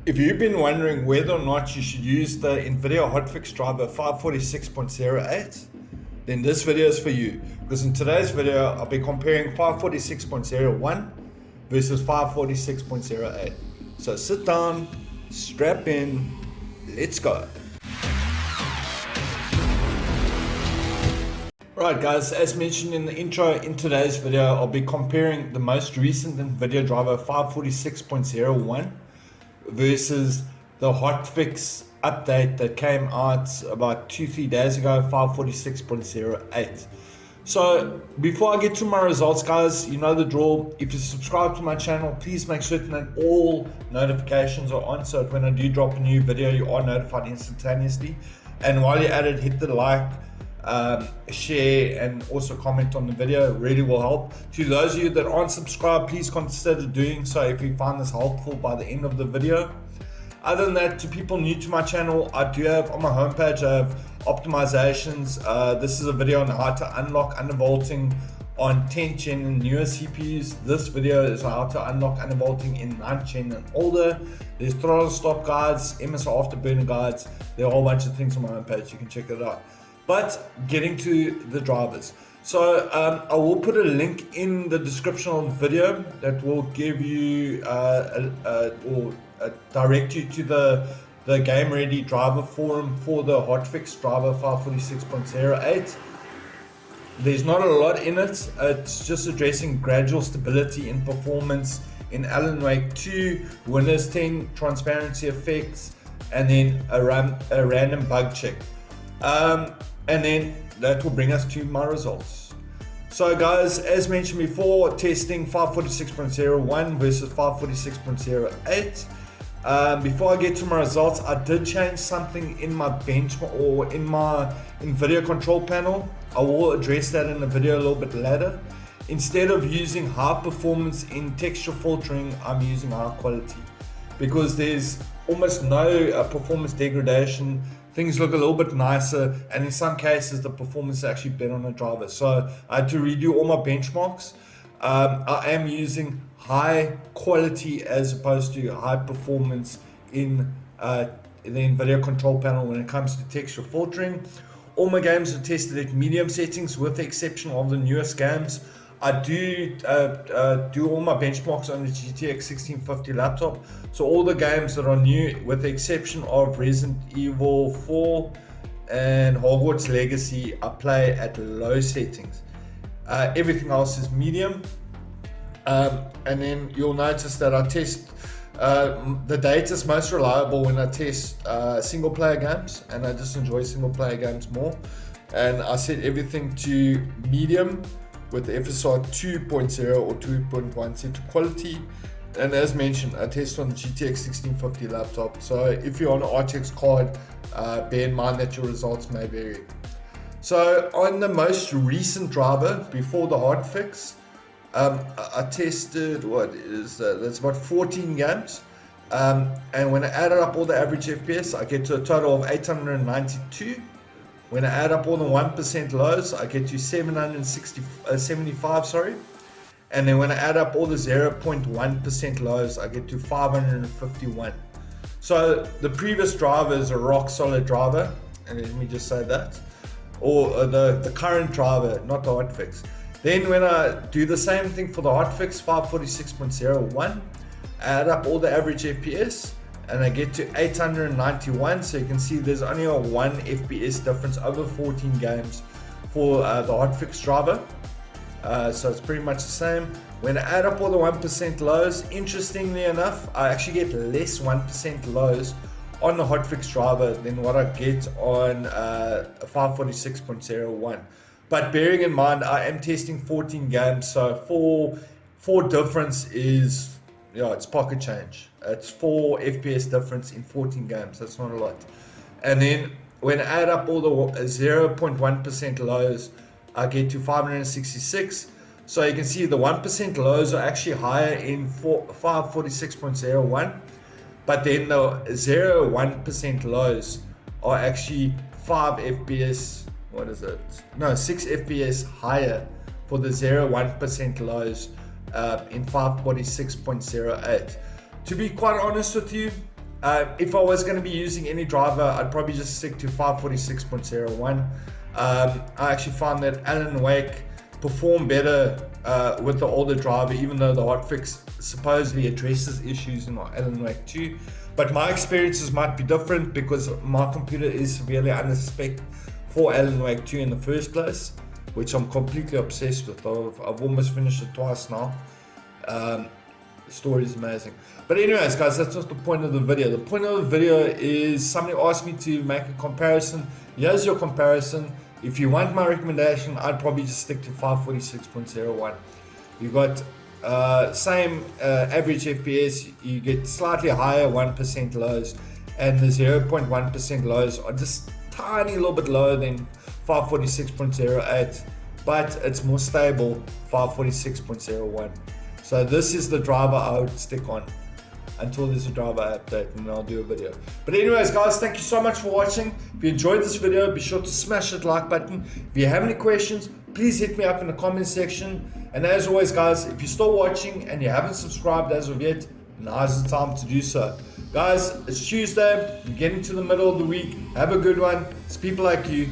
If you've been wondering whether or not you should use the Nvidia hotfix driver 546.08, then this video is for you. Because in today's video, I'll be comparing 546.01 versus 546.08. So sit down, strap in, let's go. Right guys, as mentioned in the intro, in today's video, I'll be comparing the most recent Nvidia driver 546.01 versus the hotfix update that came out about 2-3 days ago, 546.08. So before I get to my results, guys, you know the drill. If you subscribe to my channel, please make certain that all notifications are on, so that when I do drop a new video, you are notified instantaneously. And while you're at it, hit the like, share, and also comment on the video. It really will help. To those of you that aren't subscribed, please consider doing so if you find this helpful by the end of the video. Other than that, to people new to my channel, I do have on my homepage, I have optimizations. This is a video on how to unlock undervolting on 10th gen and newer CPUs. This video is how to unlock undervolting in 9th gen and older. There's throttle stop guides, MSR afterburner guides. There are a whole bunch of things on my homepage. You can check it out. But getting to the drivers. So I will put a link in the description of the video that will give you direct you to the GRD Driver Forum for the hotfix driver 546.08. There's not a lot in it. It's just addressing gradual stability in performance in Alan Wake 2, Windows 10 transparency effects, and then a random bug check. And then that will bring us to my results. So guys, as mentioned before, testing 546.01 versus 546.08. Before I get to my results, I did change something in my benchmark or in my Nvidia control panel. I will address that in the video a little bit later. Instead of using high performance in texture filtering, I'm using high quality because there's almost no performance degradation. Things look a little bit nicer, and in some cases the performance is actually better on the driver. So I had to redo all my benchmarks. I am using high quality as opposed to high performance in the Nvidia control panel when it comes to texture filtering. All my games are tested at medium settings with the exception of the newest games. I do all my benchmarks on the GTX 1650 laptop. So all the games that are new, with the exception of Resident Evil 4 and Hogwarts Legacy, I play at low settings. Everything else is medium. And then you'll notice that I test, the data is most reliable when I test single player games, and I just enjoy single player games more. And I set everything to medium with the FSR 2.0 or 2.1 set to quality. And as mentioned, I test on the GTX 1650 laptop. So if you're on an RTX card, bear in mind that your results may vary. So on the most recent driver before the hotfix, I tested that's about 14 games. And when I added up all the average FPS, I get to a total of 892. When I add up all the 1% lows, I get to 775, sorry. And then when I add up all the 0.1% lows, I get to 551. So the previous driver is a rock solid driver, and let me just say that. Or the current driver, not the hotfix. Then when I do the same thing for the hotfix 546.01, I add up all the average FPS, and I get to 891. So you can see there's only a 1 FPS difference over 14 games for the hotfix driver. So it's pretty much the same. When I add up all the 1% lows, interestingly enough, I actually get less 1% lows on the hotfix driver than what I get on 546.01. But bearing in mind, I am testing 14 games, so 4 difference is, yeah, it's pocket change. It's 4 FPS difference in 14 games. That's not a lot. And then when I add up all the 0.1% lows, I get to 566. So you can see the 1% lows are actually higher in 546.01, but then the 0.1% lows are actually 5 FPS. What is it? No, 6 FPS higher for the 0.1% lows in 546.08. To be quite honest with you, If I was going to be using any driver, I'd probably just stick to 546.01. I actually found that Alan Wake performed better with the older driver, even though the hotfix supposedly addresses issues in Alan Wake 2. But my experiences might be different because my computer is severely under spec for Alan Wake 2 in the first place, which I'm completely obsessed with. I've almost finished it twice now. The story is amazing. But anyways, guys, that's not the point of the video. The point of the video is somebody asked me to make a comparison. Here's your comparison. If you want my recommendation, I'd probably just stick to 546.01. You've got same average FPS, you get slightly higher 1% lows, and the 0.1% lows are just tiny little bit lower than 546.08, but it's more stable 546.01. So this is the driver I would stick on until there's a driver update, and I'll do a video. But anyways, guys, thank you so much for watching. If you enjoyed this video, be sure to smash that like button. If you have any questions, please hit me up in the comment section. And as always, guys, if you're still watching and you haven't subscribed as of yet, now's the time to do so. Guys, it's Tuesday, we're getting to the middle of the week. Have a good one. It's people like you.